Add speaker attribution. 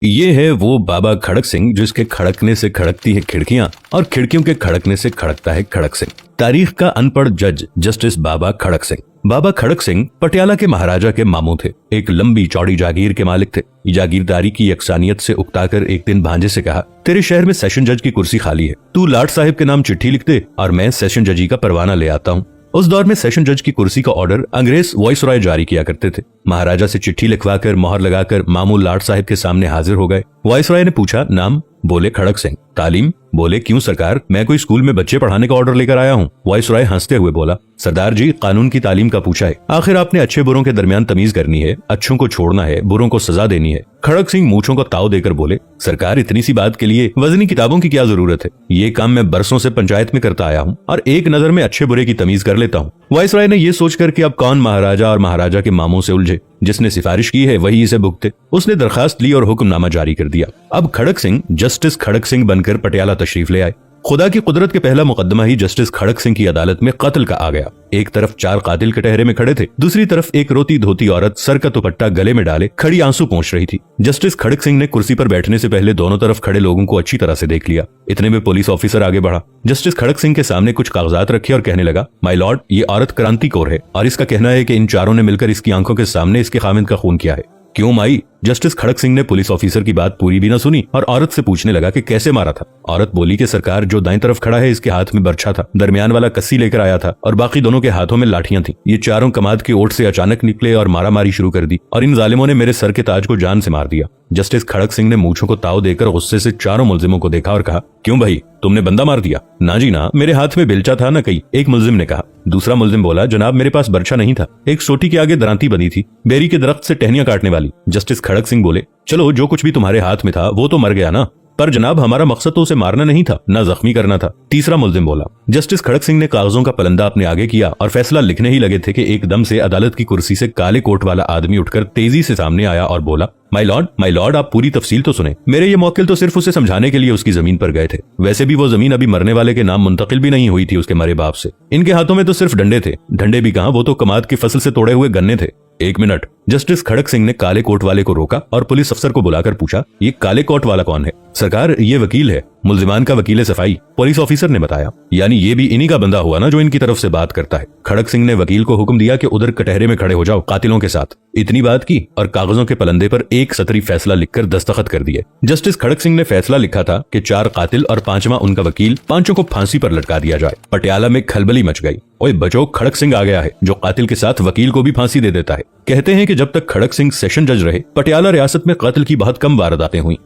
Speaker 1: ये है वो बाबा खड़क सिंह जिसके खड़कने से खड़कती है खिड़कियां और खिड़कियों के खड़कने से खड़कता है खड़क सिंह। तारीख का अनपढ़ जज जस्टिस बाबा खड़क सिंह। बाबा खड़क सिंह पटियाला के महाराजा के मामू थे। एक लंबी चौड़ी जागीर के मालिक थे। जागीरदारी की यकसानियत से उकताकर एक दिन भांजे से कहा, तेरे शहर में सेशन जज की कुर्सी खाली है, तू लाट साहिब के नाम चिट्ठी लिख दे और मैं सेशन जजी का परवाना ले आता हूँ। उस दौर में सेशन जज की कुर्सी का ऑर्डर अंग्रेज वाइसरॉय जारी किया करते थे। महाराजा से चिट्ठी लिखवाकर मोहर लगाकर मामू लाट साहिब के सामने हाजिर हो गए। वाइसरॉय ने पूछा, नाम? बोले खड़क सिंह। तालीम? बोले क्यों सरकार, मैं कोई स्कूल में बच्चे पढ़ाने का ऑर्डर लेकर आया हूँ। वाइसरॉय हंसते हुए बोला, सरदार जी कानून की तालीम का पूछा है, आखिर आपने अच्छे बुरों के दरमियान तमीज करनी है, अच्छों को छोड़ना है, बुरों को सजा देनी है। खड़क सिंह मूंछों को ताव देकर बोले, सरकार इतनी सी बात के लिए वजनी किताबों की क्या जरूरत है, ये काम मैं बरसों से पंचायत में करता आया हूँ और एक नजर में अच्छे बुरे की तमीज कर लेता हूँ। वाइसरॉय ने ये सोचकर कि अब कौन महाराजा और महाराजा के मामों से उलझे, जिसने सिफारिश की है वही इसे भुगते, उसने दरखास्त ली और हुक्मनामा जारी कर दिया। अब खड़क सिंह जस्टिस खड़क सिंह बनकर पटियाला तशरीफ ले आए। खुदा की कुदरत के पहला मुकदमा ही जस्टिस खड़क सिंह की अदालत में कत्ल का आ गया। एक तरफ 4 कातिल कटहरे में खड़े थे, दूसरी तरफ एक रोती धोती औरत सर का दुपट्टा गले में डाले खड़ी आंसू पोंछ रही थी। जस्टिस खड़क सिंह ने कुर्सी पर बैठने से पहले दोनों तरफ खड़े लोगों को अच्छी तरह से देख लिया। इतने में पुलिस ऑफिसर आगे बढ़ा, जस्टिस खड़क सिंह के सामने कुछ कागजात रखे और कहने लगा, माय लॉर्ड, ये औरत क्रांति कौर है और इसका कहना है कि इन चारों ने मिलकर इसकी आंखों के सामने इसके खामिद का खून किया है। क्यों माई? जस्टिस खड़क सिंह ने पुलिस ऑफिसर की बात पूरी भी न सुनी और औरत से पूछने लगा कि कैसे मारा था। औरत बोली कि सरकार, जो दाईं तरफ खड़ा है इसके हाथ में बर्छा था, दरमियान वाला कस्सी लेकर आया था और बाकी दोनों के हाथों में लाठियां थी। ये चारों कमाद की ओट से अचानक निकले और मारामारी शुरू कर दी और इन जालिमों ने मेरे सर के ताज को जान से मार दिया। जस्टिस खड़क सिंह ने मूंछों को ताव देकर गुस्से से चारों मुलजिमों को देखा और कहा, क्यों भाई, तुमने बंदा मार दिया? ना जी ना, मेरे हाथ में बेलचा था न कहीं, एक मुलजिम ने कहा। दूसरा मुलजिम बोला, जनाब मेरे पास बर्छा नहीं था, एक सोटी के आगे दरांती बनी थी, बेरी के दरख्त से टहनियां काटने वाली। जस्टिस खड़क सिंह बोले, चलो जो कुछ भी तुम्हारे हाथ में था वो तो मर गया ना, पर जनाब हमारा मकसद तो उसे मारना नहीं था, ना जख्मी करना था। तीसरा मुलजिम बोला। जस्टिस खड़क सिंह ने कागजों का पलंदा अपने आगे किया और फैसला लिखने ही लगे थे कि एकदम से अदालत की कुर्सी से काले कोट वाला आदमी उठकर तेजी से सामने आया और बोला, माय लॉर्ड, आप पूरी तफसील तो सुने। मेरे ये मौकिल तो सिर्फ उसे समझाने के लिए उसकी जमीन पर गए थे। वैसे भी वो जमीन अभी मरने वाले के नाम मुंतकिल भी नहीं हुई थी उसके मरे बाप से। इनके हाथों में तो सिर्फ डंडे थे, डंडे भी कहां, वो तो कमाद की फसल से तोड़े हुए गन्ने थे। एक मिनट। जस्टिस खड़क सिंह ने काले कोट वाले को रोका और पुलिस अफसर को बुलाकर पूछा, ये काले कोट वाला कौन है? सरकार, ये वकील है, मुलजिमान का वकील सफाई, पुलिस ऑफिसर ने बताया। यानी ये भी इन्हीं का बंदा हुआ ना जो इनकी तरफ से बात करता है। खड़क सिंह ने वकील को हुक्म दिया कि उधर कटहरे में खड़े हो जाओ कातिलों के साथ। इतनी बात की और कागजों के पलंदे पर एक सतरी फैसला लिखकर दस्तखत कर दिए। जस्टिस खड़क सिंह ने फैसला लिखा था कि 4 कातिल और 5वां उनका वकील, पांचों को फांसी पर लटका दिया जाए। पटियाला में खलबली मच गई। ओए बचो, खड़क सिंह आ गया है जो कातिल के साथ वकील को भी फांसी दे देता है। कहते हैं कि जब तक खड़क सिंह सेशन जज रहे, पटियाला रियासत में कत्ल की बहुत कम वारदातें हुई।